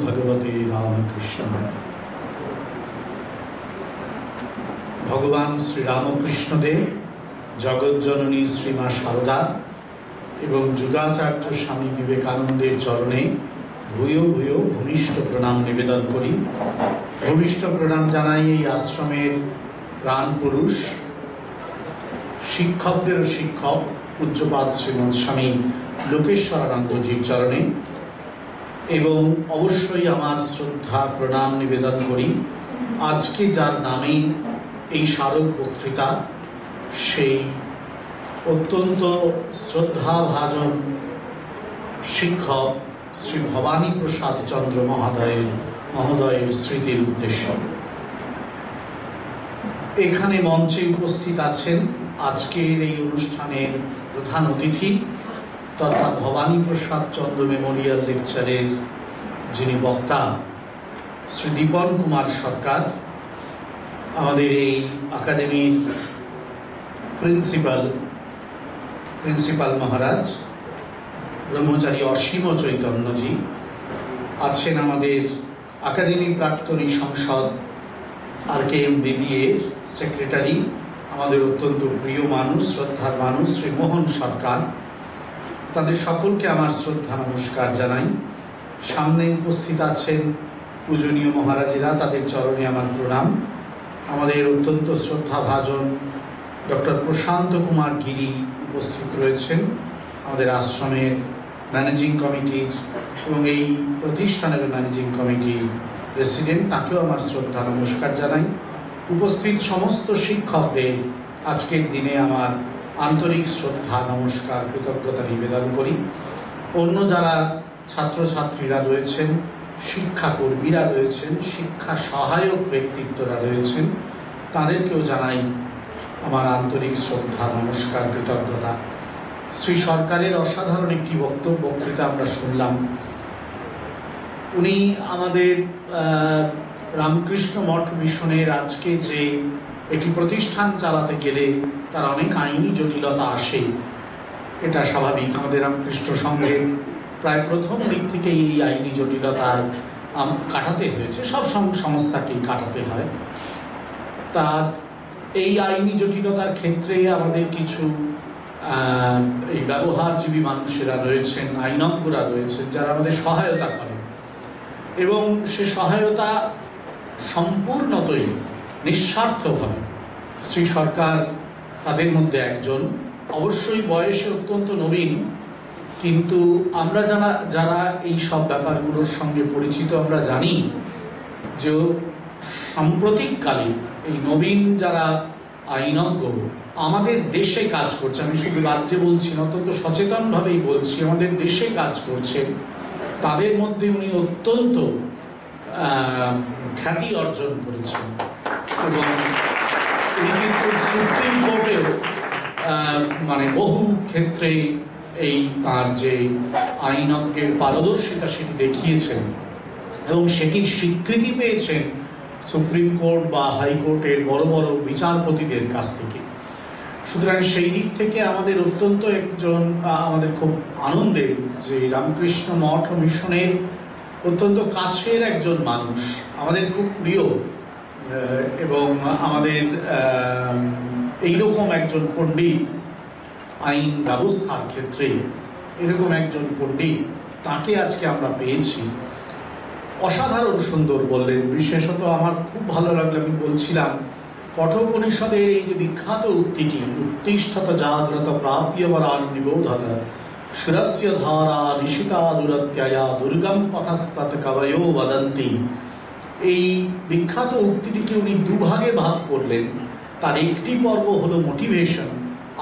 ভগবতে রামকৃষ্ণায়। ভগবান শ্রীরামকৃষ্ণদেব, জগজ্জননী শ্রীমা সারদা এবং যুগাচার্য স্বামী বিবেকানন্দের চরণে ভূয়ো ভূয়ো ভূমিষ্ঠ প্রণাম নিবেদন করি। ভূমিষ্ঠ প্রণাম জানাই এই আশ্রমের প্রাণ পুরুষ, শিক্ষকদেরও শিক্ষক পূজ্যপাদ শ্রীমৎ স্বামী লোকেশ্বরানন্দজির চরণে, এবং অবশ্যই আমার শ্রদ্ধা প্রণাম নিবেদন করি আজকে যার নামে এই স্মারক বক্তৃতা, সেই অত্যন্ত শ্রদ্ধাভাজন শিক্ষক শ্রী ভবানী প্রসাদ চন্দ্র মহোদয়ের স্মৃতির উদ্দেশ্য। এখানে মঞ্চে উপস্থিত আছেন আজকের এই অনুষ্ঠানের প্রধান অতিথি তথা ভবানী প্রসাদ চন্দ্র মেমোরিয়াল লেকচারের যিনি বক্তা, শ্রী দীপন কুমার সরকার, আমাদের এই একাডেমির প্রিন্সিপাল মহারাজ ব্রহ্মচারী অসীম চৈতন্যজি আছেন, আমাদের একাডেমি প্রাক্তনী সংসদ RKMBBA সেক্রেটারি, আমাদের অত্যন্ত প্রিয় মানুষ, শ্রদ্ধার মানুষ শ্রী মোহন সরকার। তাদের সকলকে আমার শ্রদ্ধা নমস্কার জানাই। সামনে উপস্থিত আছেন পূজনীয় মহারাজেরা, তাদের চরণে আমার প্রণাম। আমাদের অত্যন্ত শ্রদ্ধাভাজন ডক্টর প্রশান্ত কুমার গিরি উপস্থিত রয়েছেন, আমাদের আশ্রমের ম্যানেজিং কমিটির এবং এই প্রতিষ্ঠানের ম্যানেজিং কমিটির প্রেসিডেন্ট, তাকেও আমার শ্রদ্ধা নমস্কার জানাই। উপস্থিত সমস্ত শিক্ষকদের আজকের দিনে আমার আন্তরিক শ্রদ্ধা নমস্কার কৃতজ্ঞতা নিবেদন করি। অন্য যারা ছাত্রছাত্রীরা রয়েছেন, শিক্ষাকর্মীরা রয়েছেন, শিক্ষা সহায়ক ব্যক্তিত্বরা রয়েছেন, তাদেরকেও জানাই আমার আন্তরিক শ্রদ্ধা নমস্কার কৃতজ্ঞতা। শ্রী সরকারের অসাধারণ একটি বক্তৃতা আমরা শুনলাম। উনি আমাদের রামকৃষ্ণ মঠ মিশনের আজকে যে একটি প্রতিষ্ঠান চালাতে গেলে তার অনেক আইনি জটিলতা আসে, এটা স্বাভাবিক। আমাদের রামকৃষ্ণ সংঘে প্রায় প্রথম দিক থেকে এই আইনি জটিলতা কাটাতে হয়েছে, সব সংস্থাকেই কাটাতে হয়। তা এই আইনি জটিলতার ক্ষেত্রে আমাদের কিছু এই ব্যবহারজীবী মানুষেরা রয়েছেন, আইনজ্ঞরা রয়েছেন, যারা আমাদের সহায়তা করেন, এবং সে সহায়তা সম্পূর্ণতই নিঃস্বার্থভাবে। শ্রী সরকার তাদের মধ্যে একজন, অবশ্যই বয়সে অত্যন্ত নবীন, কিন্তু আমরা যারা এই সব ব্যাপারগুলোর সঙ্গে পরিচিত, আমরা জানি যে সাম্প্রতিককালে এই নবীন যারা আইনজ্ঞ আমাদের দেশে কাজ করছে, আমি শুধু রাজ্যে বলছি না, অত্যন্ত সচেতনভাবেই বলছি, আমাদের দেশে কাজ করছেন, তাদের মধ্যে উনি অত্যন্ত খ্যাতি অর্জন করেছেন। এবং উনি কিন্তু সুপ্রিম কোর্টেও বহু ক্ষেত্রে এই তার যে আইনজ্ঞের পারদর্শিতা সেটি দেখিয়েছেন এবং সেটির স্বীকৃতি পেয়েছেন সুপ্রিম কোর্ট বা হাইকোর্টের বড় বড় বিচারপতিদের কাছ থেকে। সুতরাং সেই দিক থেকে আমাদের অত্যন্ত আমাদের খুব আনন্দের যে রামকৃষ্ণ মঠ ও মিশনের অত্যন্ত কাছের একজন মানুষ, আমাদের খুব প্রিয়, এবং আমাদের এইরকম একজন পণ্ডিত, আইন ব্যবস্থার ক্ষেত্রে এরকম একজন পণ্ডিত, তাকে আজকে আমরা পেয়েছি। অসাধারণ সুন্দর বললেন। বিশেষত আমার খুব ভালো লাগলো, আমি বলছিলাম কঠোপনিষদের এই যে বিখ্যাত উক্তিটি, উত্তিষ্ঠত জাগ্রত প্রাপ্যবরান নিবোধত সুরস্য ধারা নিশিতা দুরত্যয়া দুর্গম পথস্তত কবয়ো বদন্তি, এই বিখ্যাত উক্তিটিকে উনি দুভাগে ভাগ করলেন। তার একটি পর্ব হলো মোটিভেশন,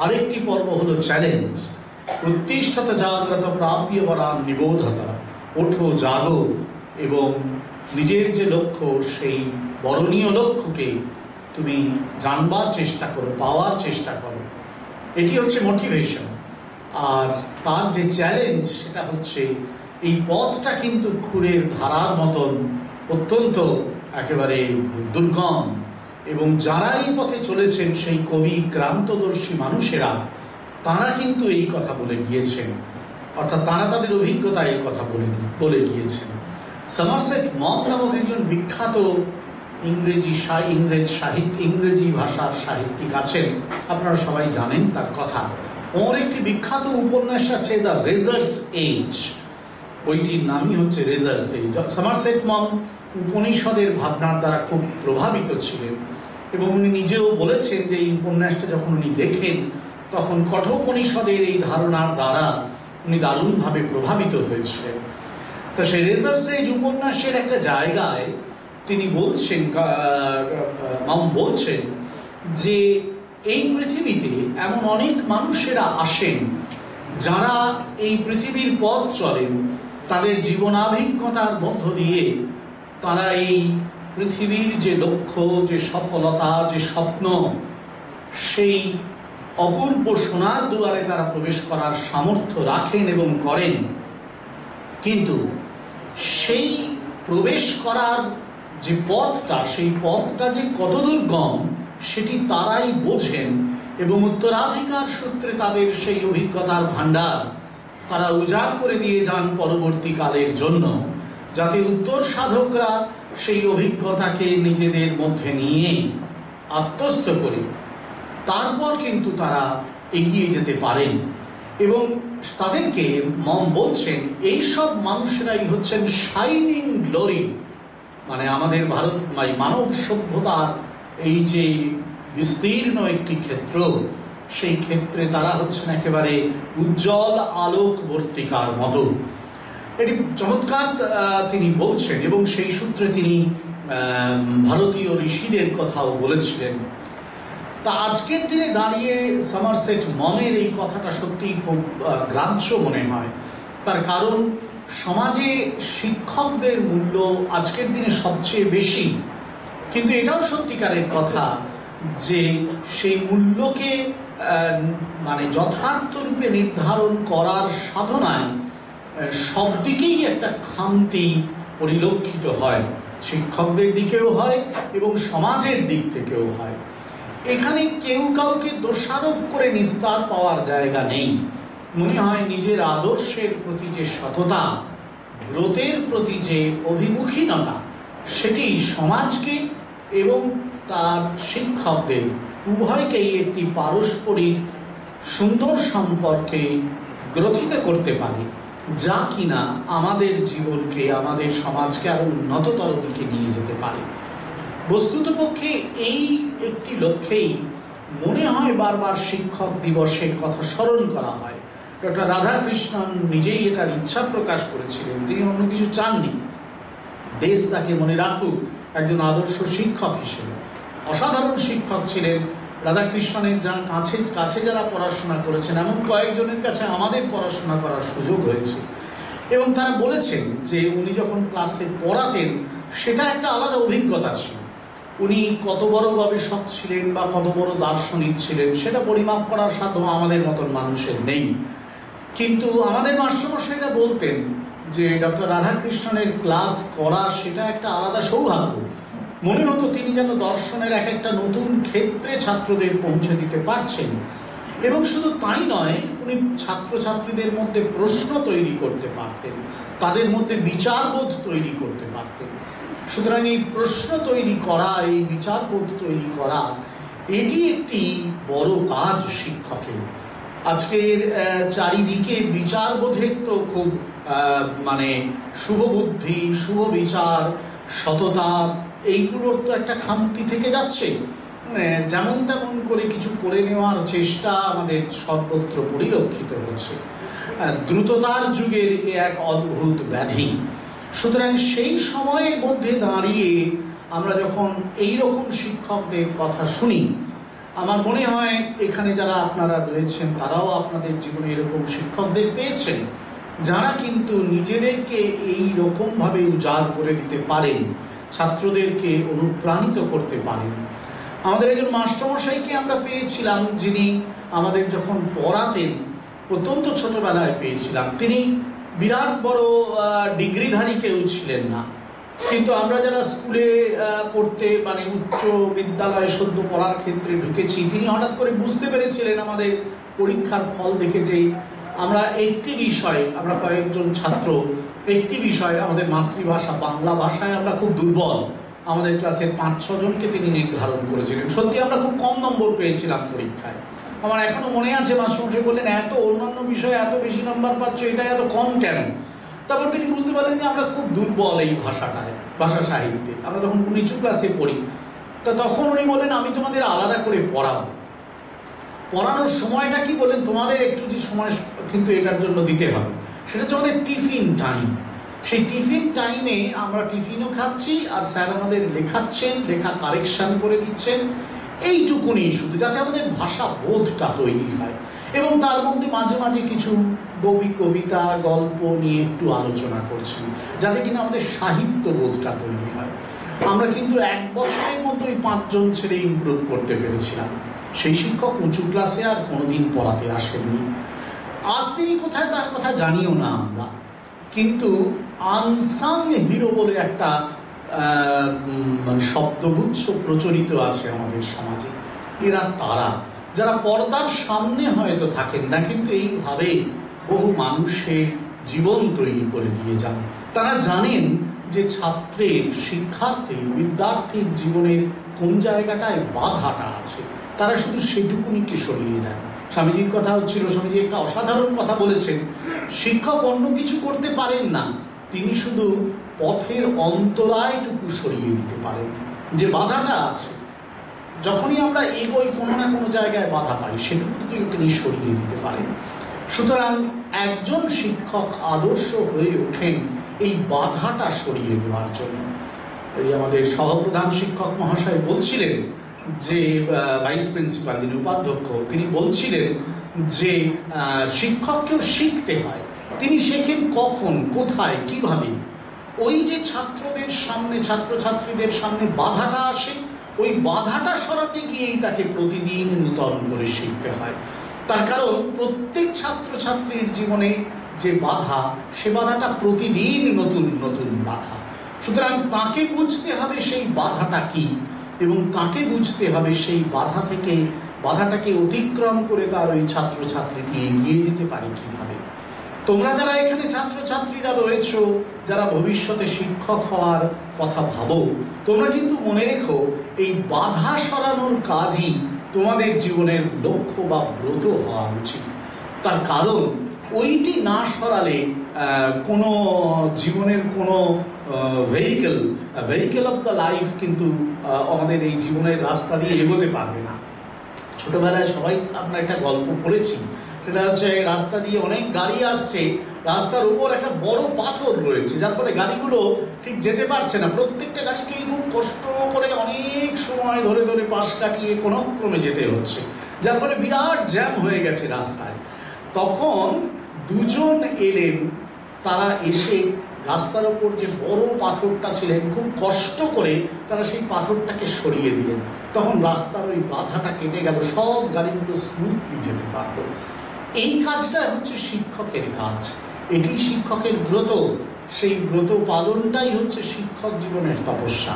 আরেকটি পর্ব হলো চ্যালেঞ্জ। উত্তিষ্ঠত জাগ্রত প্রাপ্যবরান নিবোধত, ওঠো জাগো এবং নিজের যে লক্ষ্য সেই বরণীয় লক্ষ্যকে তুমি জানবার চেষ্টা করো, পাওয়ার চেষ্টা করো, এটি হচ্ছে মোটিভেশন। আর তার যে চ্যালেঞ্জ সেটা হচ্ছে এই পথটা কিন্তু খুরের ধারার মতন অত্যন্ত একেবারে দুর্গম, এবং যারা এই পথে চলেছেন সেই কবি ক্রান্তদর্শী মানুষেরা, তারা কিন্তু এই কথা বলে গিয়েছেন, অর্থাৎ তারা তাদের অভিজ্ঞতা এই কথা বলে গিয়েছেন। সমারসেট মম নামক একজন বিখ্যাত ইংরেজি ভাষার সাহিত্যিক আছেন, আপনারা সবাই জানেন তার কথা। ওর একটি বিখ্যাত উপন্যাস আছে দ্য রেজার্স এজ, বইটির নামই হচ্ছে রেজার্স এজ। সমারসেট মম উপনিষদের ভাবনার দ্বারা খুব প্রভাবিত ছিলেন এবং উনি নিজেও বলেছেন যে এই উপন্যাসটা যখন উনি লেখেন তখন কঠোপনিষদের এই ধারণার দ্বারা উনি দারুণভাবে প্রভাবিত হয়েছিলেন। তো সেই রেজার্স এজ উপন্যাসের একটা জায়গায় তিনি বলছেন, বলছেন যে এই পৃথিবীতে এমন অনেক মানুষেরা আসেন যারা এই পৃথিবীর পথ চলেন, তাদের জীবনাভিজ্ঞতার মধ্য দিয়ে তারা এই পৃথিবীর যে লক্ষ্য, যে সফলতা, যে স্বপ্ন, সেই অপূর্ব সোনার দুয়ারে তারা প্রবেশ করার সামর্থ্য রাখেন এবং করেন। কিন্তু সেই প্রবেশ করার যে পথটা, সেই পথটা যে কত দুর্গম সেটি তারাই বোঝেন এবং উত্তরাধিকার সূত্রে তাদের সেই অভিজ্ঞতার ভাণ্ডার তারা উজাড় করে দিয়ে যান পরবর্তীকালের জন্য, যাতে উত্তর সাধকরা সেই অভিজ্ঞতাকে নিজেদের মধ্যে নিয়ে আত্মস্থ করে তারপর কিন্তু তারা এগিয়ে যেতে পারেন। এবং তাদেরকে মম বলছেন এইসব মানুষেরাই হচ্ছেন শাইনিং গ্লোরি, মানে আমাদের মানব সভ্যতার এই যে বিস্তীর্ণ একটি ক্ষেত্র, সেই ক্ষেত্রে তারা হচ্ছেন একেবারে উজ্জ্বল আলোকবর্তিকার মতো। এটি চমৎকার তিনি বলছেন এবং সেই সূত্রে তিনি ভারতীয় ঋষিদের কথাও বলেছিলেন। তা আজকের দিনে দাঁড়িয়ে সমারসেট মমের এই কথাটা সত্যিই খুব গ্রাহ্য মনে হয়। তার কারণ সমাজে শিক্ষকদের মূল্য আজকের দিনে সবচেয়ে বেশি, কিন্তু এটাও সত্যিকারের কথা যে সেই মূল্যকে মানে যথার্থ রূপে নির্ধারণ করার সাধনায় সব দিকেই একটা খামতি পরিলক্ষিত হয়, শিক্ষকদের দিকেও হয় এবং সমাজের দিক থেকেও হয়। এখানে কেউ কাউকে দোষারোপ করে নিস্তার পাওয়ার জায়গা নেই। মনে হয় নিজের আদর্শের প্রতি যে সততা, ব্রতের প্রতি যে অভিমুখীনতা, সেটি সমাজকে এবং তার শিক্ষকদের উভয়কেই একটি পারস্পরিক সুন্দর সম্পর্কে গ্রথিত করতে পারে, যা কিনা আমাদের জীবনকে, আমাদের সমাজকে আরো উন্নততর দিকে নিয়ে যেতে পারে। বস্তুতপক্ষে এই একটি লক্ষ্যেই মনে হয় বারবার শিক্ষক দিবসের কথা স্মরণ করা হয়। ডক্টর রাধাকৃষ্ণন নিজেই এটার ইচ্ছা প্রকাশ করেছিলেন, তিনি অন্য কিছু চাননি, দেশ তাকে মনে রাখুক একজন আদর্শ শিক্ষক হিসেবে। অসাধারণ শিক্ষক ছিলেন রাধাকৃষ্ণনের, যার কাছে যারা পড়াশোনা করেছেন, এমন কয়েকজনের কাছে আমাদের পড়াশোনা করার সুযোগ হয়েছে এবং তারা বলেছেন যে উনি যখন ক্লাসে পড়াতেন সেটা একটা আলাদা অভিজ্ঞতা ছিল। উনি কত বড় গবেষক ছিলেন বা কত বড় দার্শনিক ছিলেন সেটা পরিমাপ করার সাধ্য আমাদের মতন মানুষের নেই, কিন্তু আমাদের মাস্টারমশাইরা বলতেন যে ডক্টর রাধাকৃষ্ণনের ক্লাস করা সেটা একটা আলাদা সৌভাগ্য। মনে হতো তিনি যেন দর্শনের এক একটা নতুন ক্ষেত্রে ছাত্রদের পৌঁছে দিতে পারছেন। এবং শুধু তাই নয়, উনি ছাত্রছাত্রীদের মধ্যে প্রশ্ন তৈরি করতে পারতেন, তাদের মধ্যে বিচারবোধ তৈরি করতে পারতেন। সুতরাং এই প্রশ্ন তৈরি করা, এই বিচারবোধ তৈরি করা, এটি একটি বড় কাজ শিক্ষকের। আজকের চারিদিকে বিচারবোধের তো খুব মানে শুভবুদ্ধি, শুভ বিচার, সততা, এইগুলোর তো একটা খামতি থেকে যাচ্ছে। যেমন তেমন করে কিছু করে নেওয়ার চেষ্টা আমাদের সর্বত্র পরিলক্ষিত হচ্ছে। দ্রুততার যুগের এক অদ্ভুত ব্যাধি। সুতরাং সেই সময়ের মধ্যে দাঁড়িয়ে আমরা যখন এই রকম শিক্ষকদের কথা শুনি, আমার মনে হয় এখানে যারা আপনারা রয়েছেন তারাও আপনাদের জীবনে এরকম শিক্ষকদের পেয়েছেন, যারা কিন্তু নিজেদেরকে এই রকমভাবে উজাড় করে দিতে পারেন, ছাত্রদেরকে অনুপ্রাণিত করতে পারেন। আমাদের একজন মাস্টারমশাইকে আমরা পেয়েছিলাম, যিনি আমাদের যখন পড়াতেন অত্যন্ত ছোটবেলায় পেয়েছিলাম। তিনি বিরাট বড় ডিগ্রিধারী কেউ ছিলেন না, কিন্তু আমরা যারা স্কুলে পড়তে মানে উচ্চ বিদ্যালয়ে সদ্য পড়ার ক্ষেত্রে ঢুকেছি, তিনি হঠাৎ করে বুঝতে পেরেছিলেন আমাদের পরীক্ষার ফল দেখে যে আমরা একটি বিষয়, আমরা কয়েকজন ছাত্র একটি বিষয়, আমাদের মাতৃভাষা বাংলা ভাষায় আমরা খুব দুর্বল। আমাদের ক্লাসের 5-6 জনকে তিনি নির্ধারণ করেছিলেন। সত্যি আমরা খুব কম নম্বর পেয়েছিলাম পরীক্ষায়। আমার এখনো মনে আছে, মাস্টারমশাই বললেন এত অন্যান্য বিষয়ে এত বেশি নাম্বার পাচ্ছ, এটা এত কম কেন? তারপর তিনি বুঝতে পারলেন যে আমরা খুব দুর্বল এই ভাষাটায়, ভাষা সাহিত্যে। আমরা তখন নিচু ক্লাসে পড়ি। তো তখন উনি বলেন আমি তোমাদের আলাদা করে পড়াবো। পড়ানোর সময়টা কি বলেন, তোমাদের একটু যে সময় কিন্তু এটার জন্য দিতে হবে, সেটা হচ্ছে আমাদের টিফিন টাইম। সেই টিফিন টাইমে আমরা টিফিনও খাচ্ছি আর স্যার আমাদের লেখাচ্ছেন, লেখা কারেকশন করে দিচ্ছেন, এইটুকুনি শুধু, যাতে আমাদের ভাষা বোধটা তৈরি হয়। এবং তার মধ্যে মাঝে মাঝে কিছু কবিতা গল্প নিয়ে একটু আলোচনা করছেন, যাতে কিনা আমাদের সাহিত্য বোধটা তৈরি হয়। আমরা কিন্তু 1 বছরের মতো ওই 5 জন ছেলে ইমপ্রুভ করতে পেরেছিলাম। সেই শিক্ষক উঁচু ক্লাসে আর কোনোদিন পড়াতে আসেননি। আজ তিনি কোথায় তার কথা জানিও না আমরা, কিন্তু আনসাং হিরো বলে একটা মানে শব্দগুচ্ছ প্রচলিত আছে আমাদের সমাজে। এরা তারা যারা পর্দার সামনে হয়তো থাকেন না, কিন্তু এইভাবে বহু মানুষের জীবন তৈরি করে দিয়ে যান। তারা জানেন যে ছাত্রের, শিক্ষার্থীর, বিদ্যার্থীর জীবনের কোন জায়গাটায় বাধাটা আছে, তারা শুধু সেটুকুনিকে সরিয়ে দেন। স্বামীজির কথা হচ্ছিল, স্বামীজি একটা অসাধারণ কথা বলেছেন, শিক্ষক অন্য কিছু করতে পারেন না, তিনি শুধু পথের অন্তরায়টুকু সরিয়ে দিতে পারেন। যে বাধাটা আছে, যখনই আমরা এগোই কোনো না কোনো জায়গায় বাধা পাই, সেটুকুকে তিনি সরিয়ে দিতে পারেন। সুতরাং একজন শিক্ষক আদর্শ হয়ে ওঠেন এই বাধাটা সরিয়ে দেওয়ার জন্য। এই আমাদের সহপ্রধান শিক্ষক মহাশয় বলছিলেন যে, ভাইস প্রিন্সিপাল যিনি উপাধ্যক্ষ, তিনি বলছিলেন যে শিক্ষককেও শিখতে হয়। তিনি শেখেন কখন, কোথায়, কিভাবে? ওই যে ছাত্রদের সামনে, ছাত্রছাত্রীদের সামনে বাধাটা আসে, ওই বাধাটা সরাতে গিয়েই তাকে প্রতিদিন নূতন করে শিখতে হয়। তার কারণ প্রত্যেক ছাত্রছাত্রীর জীবনে যে বাধা, সে বাধাটা প্রতিদিন নতুন নতুন বাধা। সুতরাং তাকে বুঝতে হবে সেই বাধাটা কি, এবং তাকে বুঝতে হবে সেই বাধাটাকে অতিক্রম করে তার ওই ছাত্রছাত্রীটি এগিয়ে যেতে পারে কিভাবে। তোমরা যারা এখানে ছাত্রছাত্রীরা রয়েছ, যারা ভবিষ্যতে শিক্ষক হওয়ার কথা ভাবো, তোমরা কিন্তু মনে রেখো এই বাধা সরানোর কাজই তোমাদের জীবনের লক্ষ্য বা ব্রত হওয়া উচিত। তার কারণ ওইটি না সরালে কোনো জীবনের কোনো ভেহিকেল অফ দ্য লাইফ কিন্তু আমাদের এই জীবনের রাস্তা দিয়ে এগোতে পারবে না। ছোটবেলায় সবাই আমরা একটা গল্প পড়েছি, সেটা হচ্ছে রাস্তা দিয়ে অনেক গাড়ি আসছে, রাস্তার উপর একটা বড় পাথর রয়েছে, যার ফলে গাড়িগুলো ঠিক যেতে পারছে না। প্রত্যেকটা গাড়িকেই খুব কষ্ট করে অনেক সময় ধরে ধরে পাশ কাটিয়ে কোনো ক্রমে যেতে হচ্ছে, যার ফলে বিরাট জ্যাম হয়ে গেছে রাস্তায়। তখন 2 জন এলেন, তারা এসে রাস্তার ওপর যে বড় পাথরটা ছিলেন, খুব কষ্ট করে তারা সেই পাথরটাকে সরিয়ে দিলেন। তখন রাস্তার ওই বাধাটা কেটে গেল, সব গাড়িগুলো স্মুথলি যেতে পারলো। এই কাজটা হচ্ছে শিক্ষকের কাজ, এটি শিক্ষকের ব্রত। সেই ব্রত পালনটাই হচ্ছে শিক্ষক জীবনের তপস্যা।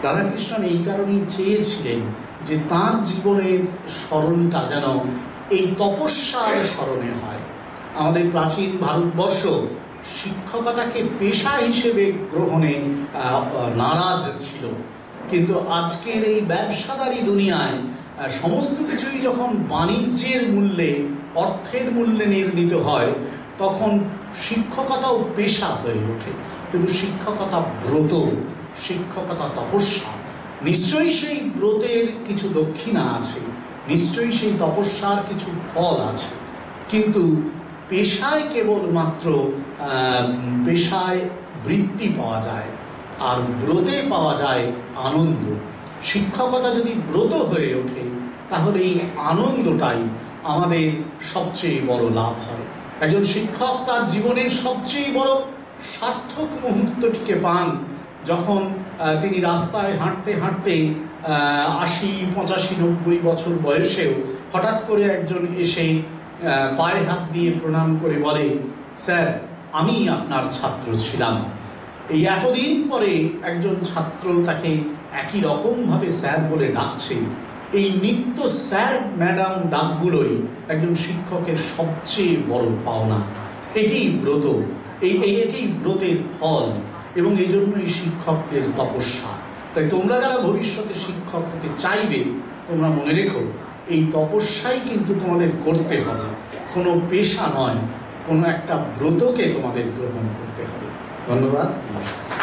রাধাকৃষ্ণন এই কারণেই চেয়েছিলেন যে তাঁর জীবনের স্মরণটা যেন এই তপস্যার স্মরণে হয়। আমাদের প্রাচীন ভারতবর্ষ শিক্ষকতাকে পেশা হিসেবে গ্রহণে নারাজ ছিল, কিন্তু আজকের এই ব্যবসাদারী দুনিয়ায় সমস্ত কিছুই যখন বাণিজ্যের মূল্যে, অর্থের মূল্যে নির্মিত হয়, তখন শিক্ষকতাও পেশা হয়ে ওঠে। কিন্তু শিক্ষকতা ব্রত, শিক্ষকতা তপস্যা। নিশ্চয়ই সেই ব্রতের কিছু দক্ষিণা আছে, নিশ্চয়ই সেই তপস্যার কিছু ফল আছে, কিন্তু পেশায় কেবলমাত্র পেশায় বৃত্তি পাওয়া যায়, আর ব্রতে পাওয়া যায় আনন্দ। শিক্ষকতা যদি ব্রত হয়ে ওঠে, তাহলে এই আনন্দটাই আমাদের সবচেয়ে বড় লাভ হয়। একজন শিক্ষক তার জীবনের সবচেয়ে বড় সার্থক মুহূর্তটিকে পান যখন তিনি রাস্তায় হাঁটতে হাঁটতে 80, 85, 90 বছর বয়সেও হঠাৎ করে একজন এসে পায়ে হাত দিয়ে প্রণাম করে বলে, স্যার আমি আপনার ছাত্র ছিলাম। এই এতদিন পরে একজন ছাত্র তাকে একই রকমভাবে স্যার বলে ডাকছে, এই নিত্য স্যার ম্যাডাম ডাকগুলোই একজন শিক্ষকের সবচেয়ে বড় পাওনা। এটি ব্রত, এটি ব্রতের ফল, এবং এই জন্যই শিক্ষকদের তপস্যা। তাই তোমরা যারা ভবিষ্যতে শিক্ষক হতে চাইবে, তোমরা মনে রেখো এই তপস্যাই কিন্তু তোমাদের করতে হবে, কোনো পেশা নয়, কোনো একটা ব্রতকে তোমাদের গ্রহণ করতে হবে। ধন্যবাদ, নমস্কার।